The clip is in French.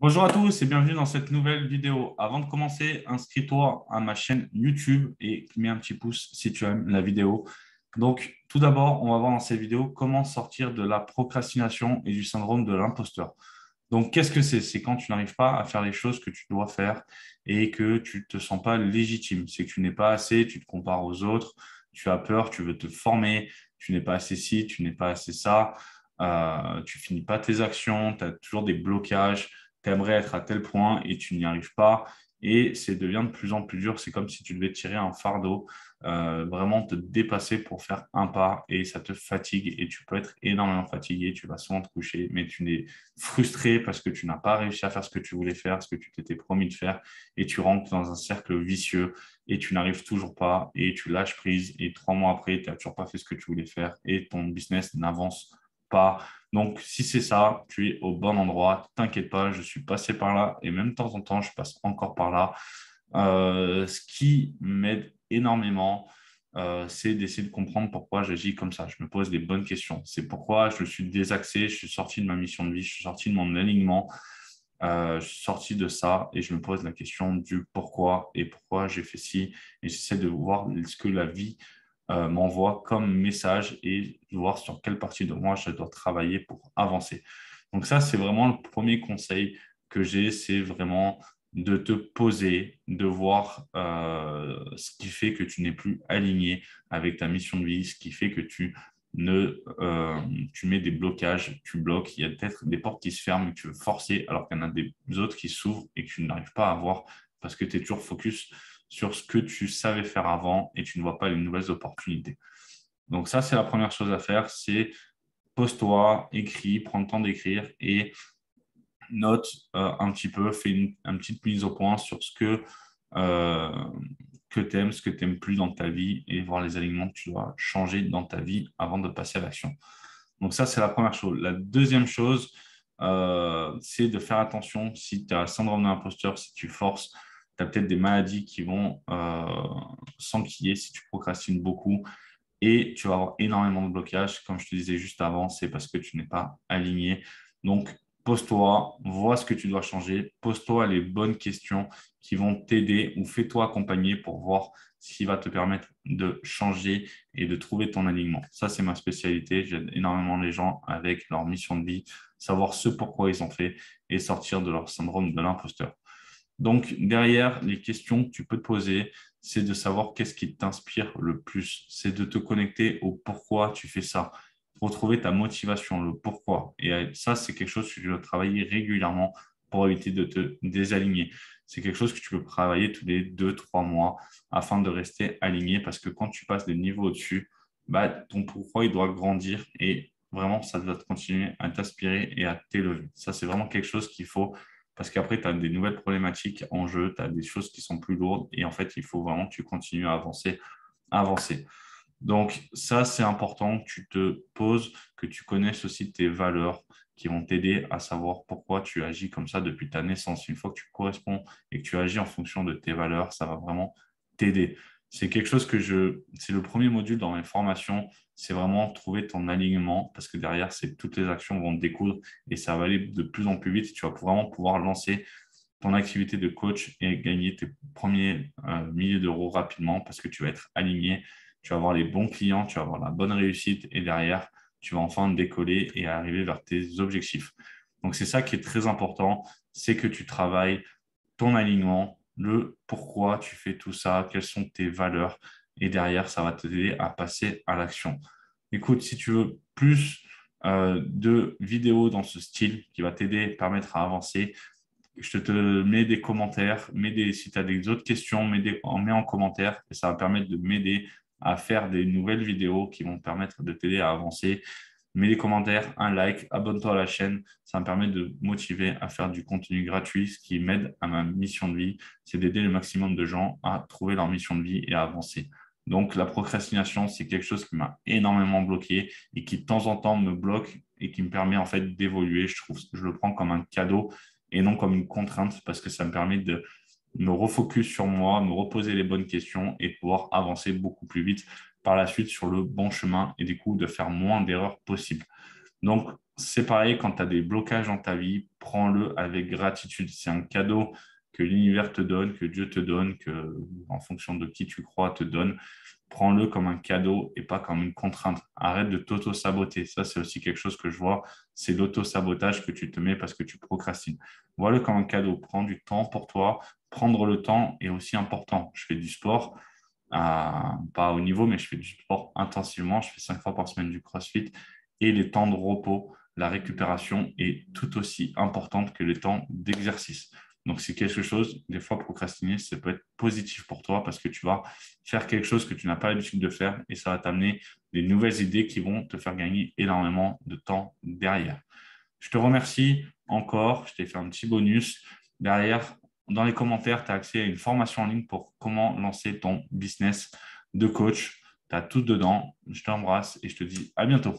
Bonjour à tous et bienvenue dans cette nouvelle vidéo. Avant de commencer, inscris-toi à ma chaîne YouTube et mets un petit pouce si tu aimes la vidéo. Donc, tout d'abord, on va voir dans cette vidéo comment sortir de la procrastination et du syndrome de l'imposteur. Donc, qu'est-ce que c'est? C'est quand tu n'arrives pas à faire les choses que tu dois faire et que tu ne te sens pas légitime. C'est que tu n'es pas assez, tu te compares aux autres, tu as peur, tu veux te former, tu n'es pas assez ci, tu n'es pas assez ça, tu finis pas tes actions, tu as toujours des blocages, tu aimerais être à tel point et tu n'y arrives pas. Et c'est devient de plus en plus dur. C'est comme si tu devais tirer un fardeau, vraiment te dépasser pour faire un pas et ça te fatigue et tu peux être énormément fatigué. Tu vas souvent te coucher, mais tu n'es frustré parce que tu n'as pas réussi à faire ce que tu voulais faire, ce que tu t'étais promis de faire, et tu rentres dans un cercle vicieux et tu n'arrives toujours pas et tu lâches prise et 3 mois après, tu n'as toujours pas fait ce que tu voulais faire et ton business n'avance pas. Donc, si c'est ça, tu es au bon endroit. T'inquiète pas, je suis passé par là et même de temps en temps, je passe encore par là. Ce qui m'aide énormément, c'est d'essayer de comprendre pourquoi j'agis comme ça. Je me pose des bonnes questions. C'est pourquoi je suis désaxé, je suis sorti de ma mission de vie, je suis sorti de mon alignement, je suis sorti de ça et je me pose la question du pourquoi et pourquoi j'ai fait ci. Et j'essaie de voir ce que la vie m'envoie comme message et de voir sur quelle partie de moi je dois travailler pour avancer. Donc ça, c'est vraiment le premier conseil que j'ai, c'est vraiment de te poser, de voir ce qui fait que tu n'es plus aligné avec ta mission de vie, ce qui fait que tu mets des blocages, tu bloques, il y a peut-être des portes qui se ferment et tu veux forcer alors qu'il y en a des autres qui s'ouvrent et que tu n'arrives pas à voir parce que tu es toujours focus sur ce que tu savais faire avant et tu ne vois pas les nouvelles opportunités. Donc ça, c'est la première chose à faire, c'est pose-toi, écris, prends le temps d'écrire et note un petit peu, fais une petite mise au point sur euh, que tu aimes, ce que tu n'aimes plus dans ta vie et voir les alignements que tu dois changer dans ta vie avant de passer à l'action. Donc ça, c'est la première chose. La deuxième chose, c'est de faire attention si tu as un syndrome de l'imposteur, si tu forces, tu as peut-être des maladies qui vont s'enquiller si tu procrastines beaucoup et tu vas avoir énormément de blocages. Comme je te disais juste avant, c'est parce que tu n'es pas aligné. Donc, pose-toi, vois ce que tu dois changer, pose-toi les bonnes questions qui vont t'aider ou fais-toi accompagner pour voir ce qui va te permettre de changer et de trouver ton alignement. Ça, c'est ma spécialité. J'aide énormément les gens avec leur mission de vie, savoir ce pourquoi ils ont fait et sortir de leur syndrome de l'imposteur. Donc, derrière, les questions que tu peux te poser, c'est de savoir qu'est-ce qui t'inspire le plus. C'est de te connecter au pourquoi tu fais ça. Retrouver ta motivation, le pourquoi. Et ça, c'est quelque chose que tu dois travailler régulièrement pour éviter de te désaligner. C'est quelque chose que tu peux travailler tous les 2, 3 mois afin de rester aligné parce que quand tu passes des niveaux au-dessus, bah, ton pourquoi, il doit grandir et vraiment, ça doit continuer à t'aspirer et à t'élever. Ça, c'est vraiment quelque chose qu'il faut parce qu'après, tu as des nouvelles problématiques en jeu, tu as des choses qui sont plus lourdes et en fait, il faut vraiment que tu continues à avancer, à avancer. Donc, ça, c'est important que tu te poses, que tu connaisses aussi tes valeurs qui vont t'aider à savoir pourquoi tu agis comme ça depuis ta naissance. Une fois que tu corresponds et que tu agis en fonction de tes valeurs, ça va vraiment t'aider. C'est quelque chose c'est le premier module dans mes formations, c'est vraiment trouver ton alignement parce que derrière, c'est toutes les actions vont découdre et ça va aller de plus en plus vite. Tu vas vraiment pouvoir lancer ton activité de coach et gagner tes premiers milliers d'euros rapidement parce que tu vas être aligné, tu vas avoir les bons clients, tu vas avoir la bonne réussite et derrière, tu vas enfin décoller et arriver vers tes objectifs. Donc, c'est ça qui est très important, c'est que tu travailles ton alignement, le pourquoi tu fais tout ça, quelles sont tes valeurs et derrière, ça va t'aider à passer à l'action. Écoute, si tu veux plus de vidéos dans ce style qui va t'aider, permettre à avancer, je te mets des commentaires, si tu as des autres questions, mets en commentaire et ça va permettre de m'aider à faire des nouvelles vidéos qui vont te permettre de t'aider à avancer. Mets des commentaires, un like, abonne-toi à la chaîne. Ça me permet de motiver à faire du contenu gratuit, ce qui m'aide à ma mission de vie, c'est d'aider le maximum de gens à trouver leur mission de vie et à avancer. Donc, la procrastination, c'est quelque chose qui m'a énormément bloqué et qui de temps en temps me bloque et qui me permet en fait d'évoluer. Je le prends comme un cadeau et non comme une contrainte parce que ça me permet de me refocus sur moi, me reposer les bonnes questions et pouvoir avancer beaucoup plus vite par la suite sur le bon chemin et du coup de faire moins d'erreurs possibles. Donc, c'est pareil, quand tu as des blocages dans ta vie, prends-le avec gratitude. C'est un cadeau que l'univers te donne, que Dieu te donne, que en fonction de qui tu crois te donne. Prends-le comme un cadeau et pas comme une contrainte. Arrête de t'auto-saboter. Ça, c'est aussi quelque chose que je vois. C'est l'auto-sabotage que tu te mets parce que tu procrastines. Vois-le comme un cadeau. Prends du temps pour toi. Prendre le temps est aussi important. Je fais du sport, pas à haut niveau, mais je fais du sport intensivement. Je fais 5 fois par semaine du CrossFit. Et les temps de repos, la récupération est tout aussi importante que les temps d'exercice. Donc, c'est quelque chose, des fois, procrastiner, ça peut être positif pour toi parce que tu vas faire quelque chose que tu n'as pas l'habitude de faire et ça va t'amener des nouvelles idées qui vont te faire gagner énormément de temps derrière. Je te remercie encore. Je t'ai fait un petit bonus. Derrière, dans les commentaires, tu as accès à une formation en ligne pour comment lancer ton business de coach. Tu as tout dedans. Je t'embrasse et je te dis à bientôt.